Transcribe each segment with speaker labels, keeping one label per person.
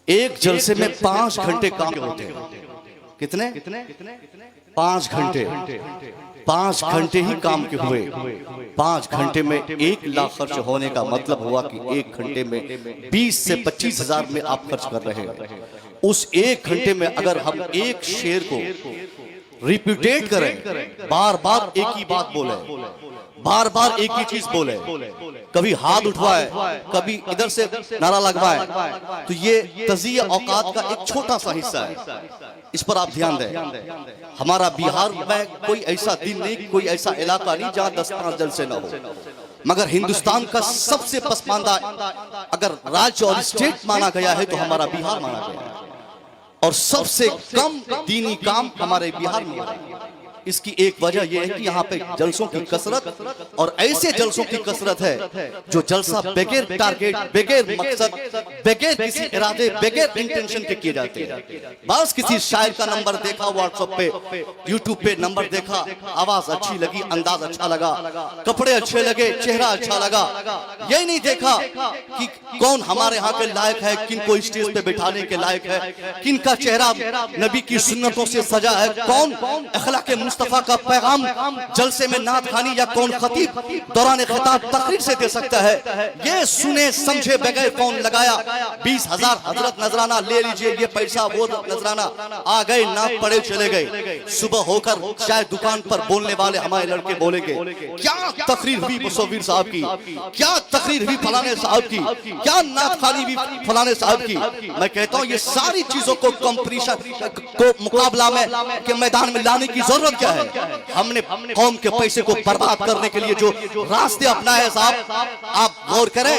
Speaker 1: ایک جلسے میں 5 گھنٹے کام ہوتے ہیں. کتنے؟ 5 گھنٹے. 5 گھنٹے ہی کام کے ہوئے. 5 گھنٹے میں 1 لاکھ خرچ ہونے کا مطلب ہوا کہ 1 گھنٹے میں 20 سے 25 ہزار میں آپ خرچ کر رہے ہیں. اس 1 گھنٹے میں اگر ہم ایک شعر کو ریپیٹیٹ کریں، بار بار ایک ہی بات بولیں، بار بار ایک ہی چیز بولیں، کبھی ہاتھ اٹھوائے، کبھی ادھر سے نعرہ لگوائے، تو یہ تضیع اوقات کا ایک چھوٹا سا حصہ ہے. اس پر آپ دھیان دیں. ہمارا بہار میں کوئی ایسا دن نہیں، کوئی ایسا علاقہ نہیں جہاں 10-15 جلسے نہ ہو، مگر ہندوستان کا سب سے پسماندہ اگر راجیہ اور اسٹیٹ مانا گیا ہے تو ہمارا بہار مانا گیا ہے، اور سب سے کم دینی کام ہمارے بہار میں ہے. اس کی ایک وجہ یہ ہے کہ یہاں پہ جلسوں کی کثرت، اور ایسے جلسوں کی کثرت ہے جو جلسہ بغیر ٹارگیٹ، بغیر مقصد، بغیر کسی ارادے، بغیر انٹینشن کے کیے جاتے ہیں. بعض کسی شاعر کا نمبر دیکھا واٹس ایپ پہ، یوٹیوب پہ نمبر دیکھا، آواز اچھی لگی، انداز اچھا لگا، کپڑے اچھے لگے، چہرہ اچھا لگا، یہ نہیں دیکھا کہ کون ہمارے ہاں کے لائق ہے، کن کو اسٹیج پہ بٹھانے کے لائق ہے، کن کا چہرہ نبی کی سنتوں سے سجا ہے، کون اخلاق مصطفیٰ کا پیغام جلسے میں نعت خوانی یا کون خطیب دوران خطاب تقریر سے دے سکتا ہے. یہ سنے سمجھے بغیر کون لگایا 20,000 حضرت نذرانہ لے لیجئے، یہ پیسہ وہ نذرانہ، آ گئے نعت پڑے چلے گئے. صبح ہو کر شاید دکان پر بولنے والے ہمارے لڑکے بولیں گے کیا تقریر ہوئی مصور صاحب کی، کیا تقریر ہوئی فلانے صاحب کی، کیا نعت خوانی ہوئی فلانے صاحب کی. میں کہتا ہوں یہ ساری چیزوں کو کمپٹیشن کو مقابلہ میں کے میدان میں لانے کی ضرورت کیا ہے؟ ہم نے قوم کے پیسے کو برباد کرنے کے لیے جو راستے اپنائے صاحب، آپ غور کریں.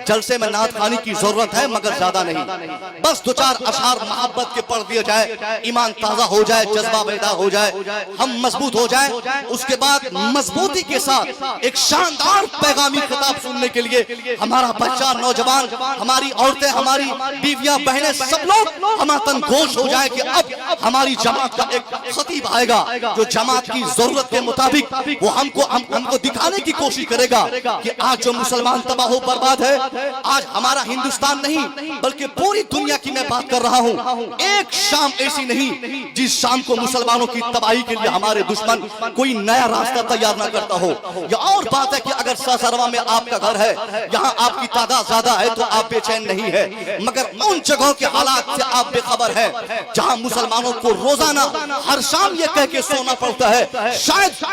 Speaker 1: جلسے میں نعت خوانی کی ضرورت ہے مگر زیادہ نہیں. بس 2-4 اشعار محبت کے پڑھ دیے جائے، ایمان تازہ ہو جائے، جذبہ پیدا ہو جائے، ہم مضبوط ہو جائیں. اس کے بعد مضبوطی کے ساتھ ایک شاندار پیغامی خطاب سننے کے لیے ہمارا بچہ، نوجوان، ہماری عورتیں، ہماری بیویاں، بہنیں، سب لوگ ہماتن گوش ہو جائے کہ اب ہماری جماعت کا ایک خطیب آئے گا جو جماعت کی ضرورت کے مطابق وہ ہم کو دکھانے کی کوشش کرے گا کہ آج جو مسلمان تباہ و برباد ہے، آج ہمارا ہندوستان نہیں بلکہ پوری دنیا کی میں بات کر رہا ہوں، ایک شام ایسی نہیں جس شام کو مسلمانوں کی تباہی کے لیے ہمارے دشمن کوئی نیا راستہ تیار نہ کرتا ہو. یہ اور بات ہے کہ اگر ساسروا میں آپ کا گھر ہے، یہاں آپ کی تعداد زیادہ ہے تو آپ بے چین نہیں ہے، مگر ان جگہوں کے حالات سے آپ بے خبر ہے جہاں مسلمانوں کو روزانہ ہر شام یہ کہہ کے سونا پڑتا ہے شاید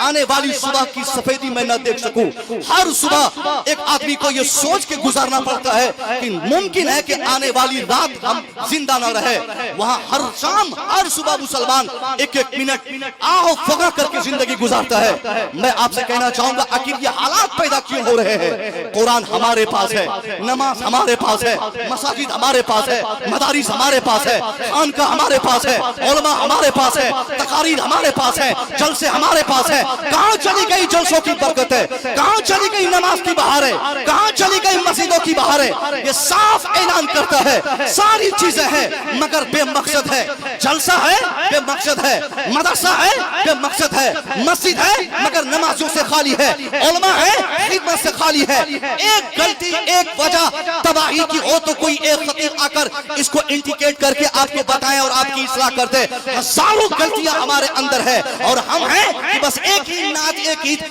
Speaker 1: آنے والی صبح کی سفیدی میں نہ دیکھ سکوں. ہر صبح ایک آدمی کو یہ سوچ کے گزارنا پڑتا ہے کہ ممکن ہے کہ آنے والی رات ہم زندہ نہ رہے. وہاں ہر شام ہر صبح مسلمان 1-1 منٹ آہو فغا کر کے زندگی گزارتا ہے. میں آپ سے کہنا چاہوں گا آخر یہ حالات پیدا کیوں ہو رہے ہیں؟ قرآن ہمارے پاس ہے، نماز ہمارے پاس ہے، مساجد ہمارے پاس ہے، مدارس ہمارے پاس ہے، خانقاہ ہمارے پاس ہے، علماء ہمارے پاس ہے، تقاریر ہمارے پاس ہے، جلسے ہمارے پاس ہے. کہاں چلی گئی جلسوں کی برکت ہے؟ کہاں چلی گئی نماز کی بہار ہے؟ کہاں چلی گئی مسجدوں کی بہار ہے؟ یہ صاف اعلان کرتا ہے ساری چیزیں ہیں مگر بے مقصد ہے. جلسہ ہے بے مقصد ہے، مدرسہ ہے بے مقصد ہے، مسجد ہے مگر نمازوں سے خالی ہے، علماء ہے خدمت سے خالی ہے. ایک غلطی، ایک وجہ تباہی کی ہو تو کوئی ایک خطیب آ کر اس کو انڈیکیٹ کر کے آپ کو بتائیں اور آپ کی اصلاح کر دے. ہزاروں غلطیاں ہمارے اندر ہے اور ہم ہیں کہ بس ایک ہی نعت،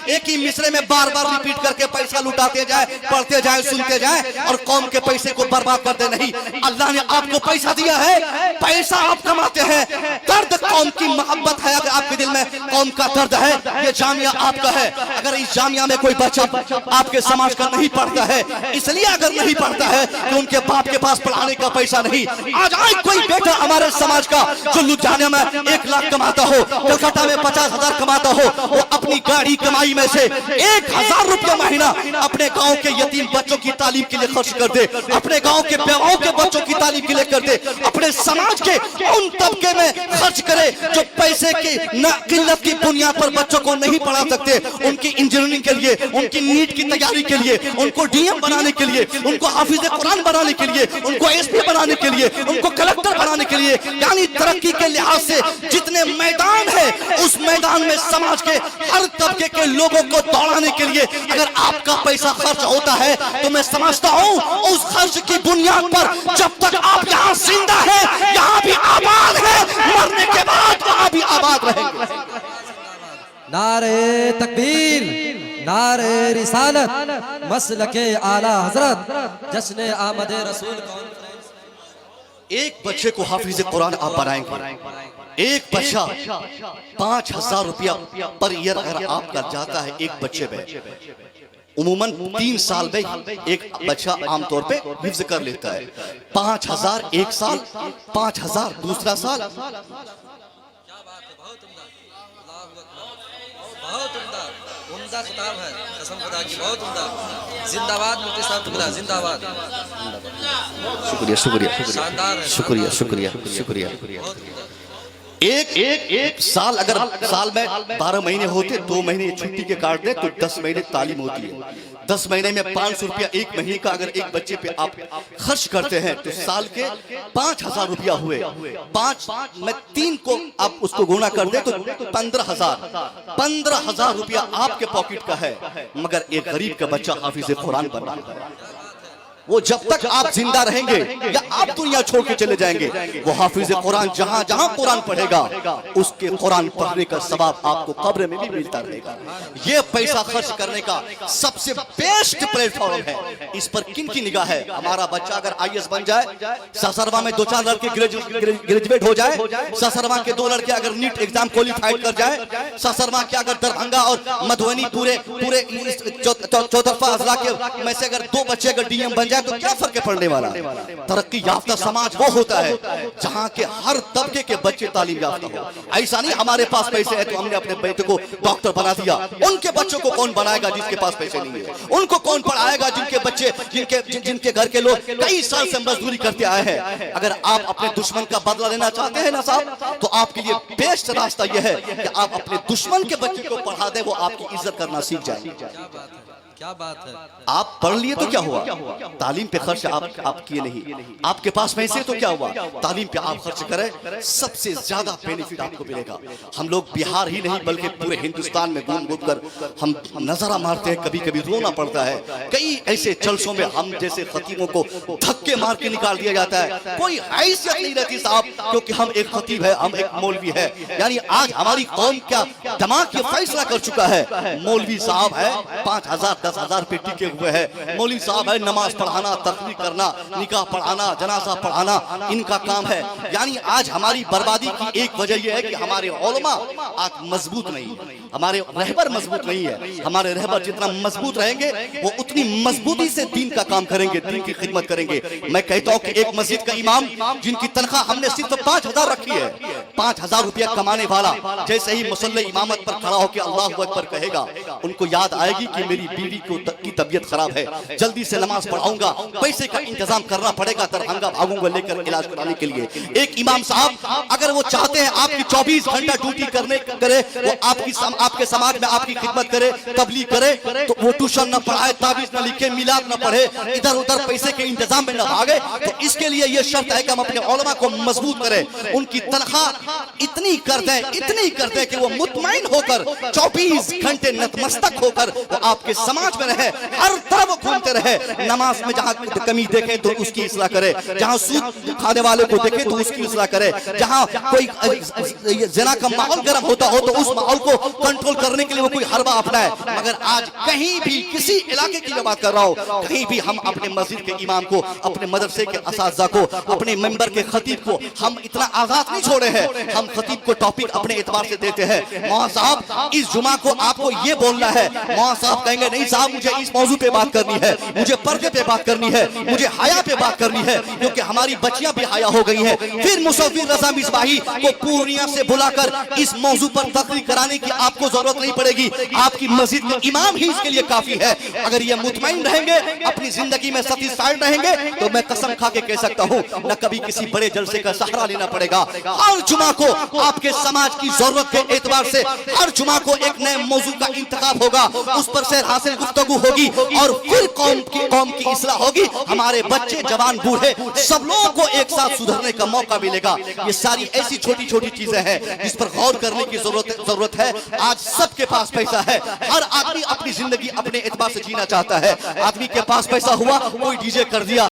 Speaker 1: ایک ہی مصرے میں بار بار ریپیٹ کر کے پیسہ لٹاتے جائیں، پڑھتے جائیں، سنتے جائیں اور قوم کے پیسے کو برباد کرتے نہیں. اللہ نے آپ کو پیسہ دیا ہے، پیسہ آپ کماتے ہیں. درد قوم کی محبت ہے، اگر آپ کے دل میں قوم کا درد ہے، یہ جامعہ آپ کا ہے. اگر اس جامعہ میں کوئی بچہ آپ کے سماج کا نہیں پڑھتا ہے، اس لیے اگر نہیں پڑھتا ہے کہ ان کے باپ کے پاس پڑھانے کا پیسہ نہیں. آج کوئی بیٹا ہمارے سماج کا جو لدھیانہ میں 1 لاکھ کماتا ہو، کلکتہ میں 50,000 کماتا ہو، وہ اپنی گاڑی کمائی میں سے 1,000 روپیہ مہینہ اپنے گاؤں کے یتیم بچوں کی تعلیم کے لیے خرچ کر دے، اپنے گاؤں کے بیواؤں کے بچوں کی تعلیم کے لیے کر دے، اپنے سماج کے ان طبقے میں خرچ کرے جو پیسے کی قلت کی بنیاد پر بچوں کو نہیں پڑھا سکتے. ان کی انجینئرنگ کے لیے، ان کی نیٹ کی تیاری کے لیے، ان کو ڈی ایم بنانے کے لیے، ان کو حافظ قرآن بنانے کے لیے، ان کو ایس پی بنانے کے لیے، ان کو کلکٹر بنانے کے لیے، یعنی ترقی کے لحاظ سے جتنے میدان ہے اس میدان میں سماج کے ہر طبقے کے لوگوں کو دوڑانے کے لیے اگر آپ کا پیسہ خرچ ہوتا ہے تو میں سمجھتا ہوں اس خرچ کی بنیاد پر جب تک آپ یہاں آباد رہیں گے۔
Speaker 2: نعرہ تکبیر، نعرہ رسالت، مسلک اعلیٰ حضرت، جشن آمد رسول کانفرنس۔
Speaker 1: ایک بچے کو حافظ قرآن آپ بنائیں گے، ایک بچہ 5,000 روپیہ پر ایئر اگر آپ کا جاتا ہے ایک بچے پہ، عموماً 3 سال میں ایک بچہ عام طور پہ حفظ کر لیتا ہے۔ 5,000 ایک سال، 5,000 دوسرا سال۔
Speaker 2: بہت عمدہ، عمدہ خطاب ہے، قسم خدا کی بہت عمدہ۔ زندہ باد مفتی صاحب تبلا، زندہ باد۔
Speaker 1: شکریہ شکریہ
Speaker 2: شاندار ہے،
Speaker 1: شکریہ شکریہ شکریہ۔ ایک سال اگر سال میں 12 مہینے ہوتے، 2 مہینے چھٹی کے کاٹ دیں تو 10 مہینے تعلیم ہوتی ہے۔ 10 مہینے میں 500 روپیہ ایک مہینے کا اگر ایک بچے پہ آپ خرچ کرتے ہیں تو سال کے 5,000 روپیہ ہوئے۔ 5 میں 3 کو آپ اس کو گونا کر دیں تو 15,000 روپیہ آپ کے پاکٹ کا ہے، مگر ایک غریب کا بچہ حافظ قرآن بن رہا ہے۔ وہ جب تک آپ زندہ رہیں گے یا آپ دنیا چھوڑ کے چلے جائیں گے، وہ حافظ قرآن جہاں جہاں قرآن پڑھے گا اس کے قرآن پڑھنے کا ثواب آپ کو قبر میں بھی ملتا رہے گا۔ یہ پیسہ خرچ کرنے کا سب سے بیسٹ پلیٹ فارم ہے۔ اس پر کن کی نگاہ ہے؟ ہمارا بچہ اگر IAS بن جائے، ساسروا میں 2-4 لڑکے گریجویٹ ہو جائے، ساسروا کے 2 لڑکے اگر نیٹ ایگزام کوالیفائیڈ کر جائے، ساسروا کے اگر دربھنگا اور مدھوبنی پورے چوترفہ اضلاع کے میں سے اگر 2 بچے اگر DM بن جائے تو کیا فرق پڑنے والا؟ ترقی یافتہ سماج وہ ہوتا ہے جہاں کے ہر طبقے کے بچے تعلیم یافتہ ہو۔ ایسا نہیں ہمارے پاس پیسے ہیں تو ہم نے اپنے بیٹے کو ڈاکٹر بنا دیا۔ ان کے بچوں کو کون بنائے گا جس کے پاس پیسے نہیں ہیں؟ ان کو کون پڑھائے گا جن کے بچے جن کے گھر کے لوگ کئی سال سے مزدوری کرتے آئے ہیں؟ اگر آپ اپنے دشمن کا بدلہ لینا چاہتے ہیں نا صاحب، تو آپ کے لیے بیسٹ راستہ یہ ہے کہ آپ اپنے دشمن کے بچے کو پڑھا دیں، وہ آپ کی عزت کرنا سیکھ جائیں۔
Speaker 2: کیا بات ہے؟
Speaker 1: آپ پڑھ لیے تو کیا ہوا؟ تعلیم پہ خرچ آپ کیے نہیں۔ آپ کے پاس پیسے تو کیا ہوا؟ تعلیم پہ آپ خرچ کریں، سب سے زیادہ بینیفٹ آپ کو ملے گا۔ ہم لوگ بہار ہی نہیں بلکہ پورے ہندوستان میں گھوم گھوم کر ہم نظرہ مارتے ہیں، کبھی کبھی رونا پڑتا ہے۔ کئی ایسے جلسوں میں ہم جیسے خطیبوں کو دھکے مار کے نکال دیا جاتا ہے، کوئی حیثیت نہیں رہتی صاحب، کیونکہ ہم ایک خطیب ہے، ہم ایک مولوی ہے۔ یعنی آج ہماری قوم کیا دماغ یہ فیصلہ کر چکا ہے، مولوی صاحب ہے 5,000 10,000 پہ ٹکے ہوئے ہیں، مولوی صاحب ہے نماز پڑھانا، تقریر کرنا، نکاح پڑھانا، جنازہ پڑھانا ان کا کام ہے۔ یعنی آج ہماری بربادی کی ایک وجہ یہ ہے کہ ہمارے علماء آج مضبوط نہیں، ہمارے رہبر مضبوط نہیں ہے۔ ہمارے رہبر جتنا مضبوط رہیں گے وہ اتنی مضبوطی سے دین کا کام کریں گے، دین کی خدمت کریں گے۔ میں کہتا ہوں کہ ایک مسجد کا امام جن کی تنخواہ ہم نے صرف 5,000 رکھی ہے، 5,000 روپیہ کمانے والا جیسے ہی مصلی امامت پر کھڑا ہو کے اللہ اکبر کہے گا، ان کو یاد آئے گی کہ میری بیوی کی طبیعت خراب ہے، جلدی سے نماز پڑھاؤں گا، پیسے کا انتظام کرنا پڑے گا، دربھنگا بھاگوں گا لے کر علاج کرانے کے لیے۔ ایک امام صاحب اگر وہ چاہتے ہیں آپ کی 24 گھنٹہ ڈیوٹی کرے، وہ آپ کے سماج میں آپ کی خدمت کرے، تبلیغ کرے، تو وہ ٹیوشن نہ پڑھائے، تعویذ نہ لکھے، میلاد نہ پڑھے، ادھر ادھر پیسے کے انتظام میں نہ بھاگے، تو اس کے لیے یہ شرط ہے کہ ہم اپنے علماء کو مضبوط کریں، ان کی تنخواہ اتنی کر دیں کہ وہ مطمئن ہو کر 24 گھنٹے نتمستک ہو کر وہ آپ کے سماج میں رہے، ہر طرف وہ گھومتے رہے، نماز میں جہاں کمی دیکھیں تو اس کی اصلاح کرے، جہاں سود کھانے والے کو دیکھیں تو اس کی اصلاح کرے، جہاں کوئی زنا کا ماحول گرم ہوتا ہو تو اس ماحول کو کنٹرول کرنے کے لیے وہ کوئی حربہ اپنائے۔ مگر آج کہیں بھی کسی علاقے کی بات کر رہا ہو، کہیں بھی ہم اپنے مسجد کے امام کو، اپنے مدرسے کے اساتذہ کو، اپنے ممبر کے خطیب کو ہم اتنا آزاد نہیں چھوڑے ہیں۔ ہم خطیب کو ٹاپک اپنے اعتبار سے دیتے ہیں، مولانا صاحب اس جمعہ کو آپ کو یہ بولنا ہے، مولانا صاحب کہیں گے نہیں صاحب مجھے اس موضوع پہ بات کرنی ہے، مجھے پردے پہ بات کرنی ہے، مجھے حیا پہ بات کرنی ہے، کیونکہ ہماری بچیاں بھی حیا ہو گئی ہیں۔ پھر مصور رضا مصباحی کو پورنیہ سے بلا کر اس موضوع پر تقریر کرانے کی آپ کو ضرورت نہیں پڑے گی، آپ کی مسجد میں امام ہی اس کے لیے کافی ہے۔ اگر یہ مطمئن رہیں گے، اپنی زندگی میں سیٹسفائیڈ رہیں گے، تو میں قسم کھا کے کہہ سکتا ہوں نہ کبھی کسی بڑے جلسے کا سہارا لینا پڑے گا۔ ہر جمعہ کو آپ کے سماج کی ضرورت کے اعتبار سے ہر جمعہ کو ایک نئے موضوع کا انتخاب ہوگا، اس پر سے حاصل گفتگو ہوگی اور پھر قوم کی اصلاح ہوگی۔ ہمارے بچے جوان بوڑھے سب لوگوں کو ایک ساتھ سدھرنے کا موقع ملے گا۔ یہ ساری ایسی چھوٹی چھوٹی چیزیں ہیں جس پر غور کرنے کی ضرورت ہے۔ آج سب کے پاس پیسہ ہے، ہر آدمی اپنی زندگی اپنے اعتبار سے جینا چاہتا ہے۔ آدمی کے پاس پیسہ ہوا، کوئی ڈی جے کر دیا،